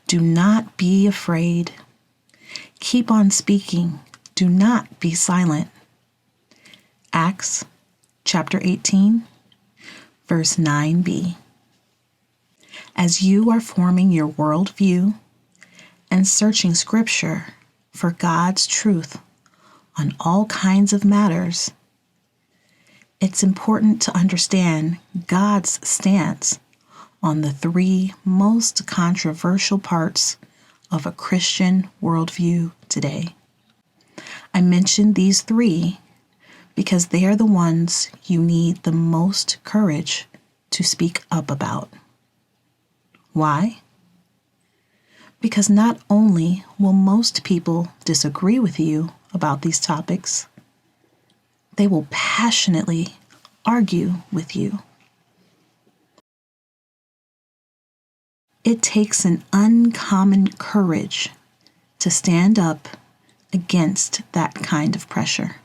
Do not be afraid. Keep on speaking. Do not be silent. Acts chapter 18, verse 9b. As you are forming your worldview and searching Scripture for God's truth on all kinds of matters, it's important to understand God's stance on the three most controversial parts of a Christian worldview today. I mention these three because they are the ones you need the most courage to speak up about. Why? Because not only will most people disagree with you about these topics, they will passionately argue with you. It takes an uncommon courage to stand up against that kind of pressure.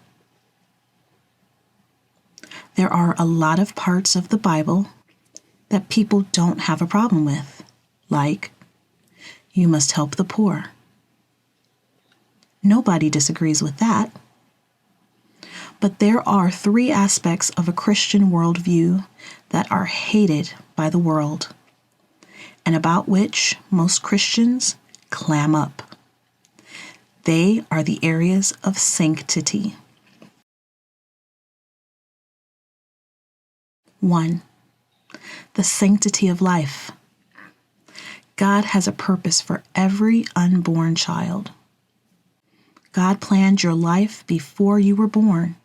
There are a lot of parts of the Bible that people don't have a problem with, like, you must help the poor. Nobody disagrees with that. But there are three aspects of a Christian worldview that are hated by the world, and about which most Christians clam up. They are the areas of sanctity. 1. The sanctity of life. God has a purpose for every unborn child. God planned your life before you were born,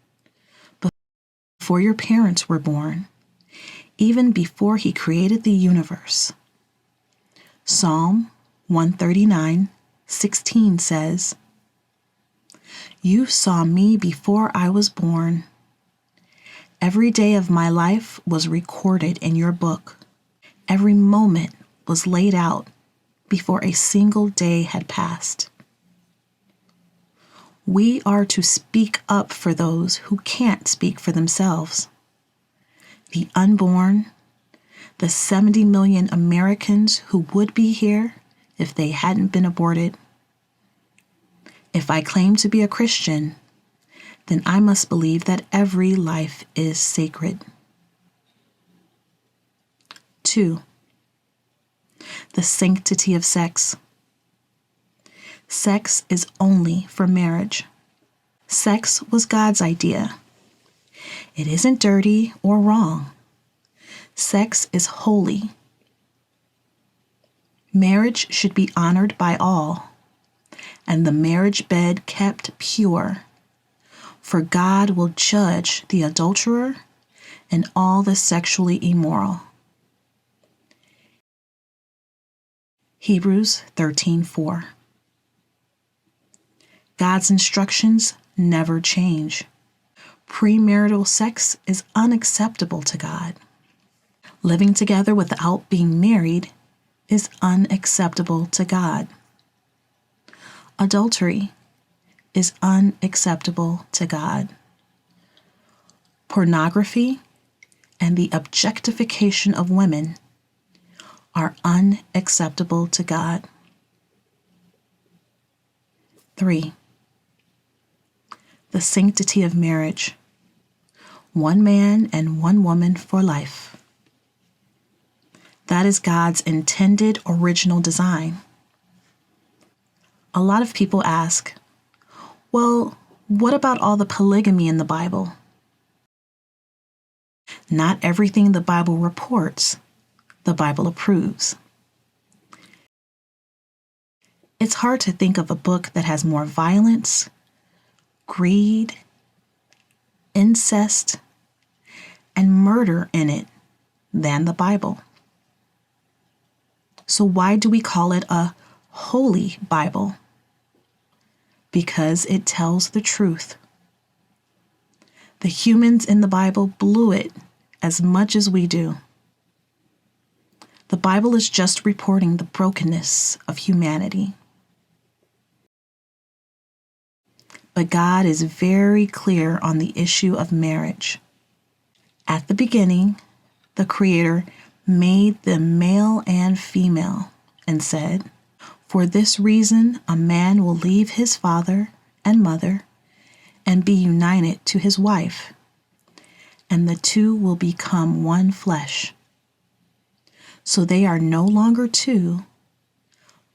before your parents were born, even before He created the universe. Psalm 139:16 says, "You saw me before I was born. Every day of my life was recorded in your book. Every moment was laid out before a single day had passed." We are to speak up for those who can't speak for themselves. The unborn, the 70 million Americans who would be here if they hadn't been aborted. If I claim to be a Christian, then I must believe that every life is sacred. 2. The sanctity of sex. Sex is only for marriage. Sex was God's idea. It isn't dirty or wrong. Sex is holy. Marriage should be honored by all, and the marriage bed kept pure, for God will judge the adulterer and all the sexually immoral. Hebrews 13:4. God's instructions never change. Premarital sex is unacceptable to God. Living together without being married is unacceptable to God. Adultery is unacceptable to God. Pornography and the objectification of women are unacceptable to God. 3. The sanctity of marriage. One man and one woman for life. That is God's intended original design. A lot of people ask, well, what about all the polygamy in the Bible? Not everything the Bible reports, the Bible approves. It's hard to think of a book that has more violence, greed, incest, and murder in it than the Bible. So why do we call it a holy Bible? Because it tells the truth. The humans in the Bible blew it as much as we do. The Bible is just reporting the brokenness of humanity. But God is very clear on the issue of marriage. At the beginning, the Creator made them male and female and said, For this reason, a man will leave his father and mother and be united to his wife, and the two will become one flesh. So they are no longer two,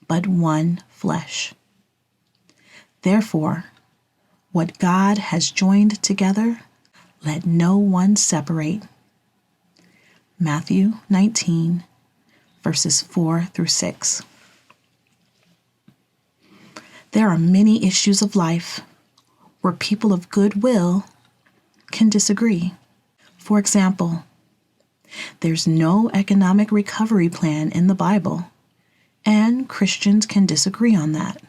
but one flesh. Therefore, what God has joined together, let no one separate. Matthew 19, verses 4 through 6. There are many issues of life where people of goodwill can disagree. For example, there's no economic recovery plan in the Bible, and Christians can disagree on that.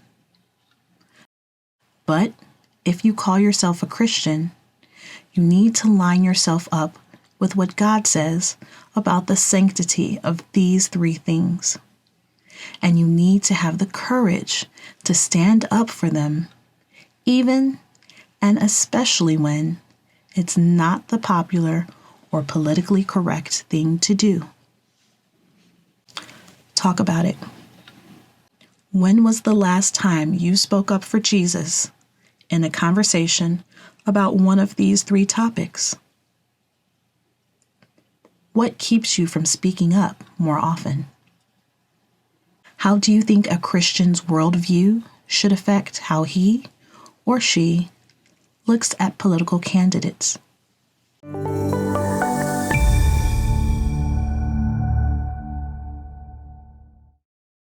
But if you call yourself a Christian, you need to line yourself up with what God says about the sanctity of these three things. And you need to have the courage to stand up for them, even and especially when it's not the popular or politically correct thing to do. Talk about it. When was the last time you spoke up for Jesus in a conversation about one of these three topics? What keeps you from speaking up more often? How do you think a Christian's worldview should affect how he or she looks at political candidates?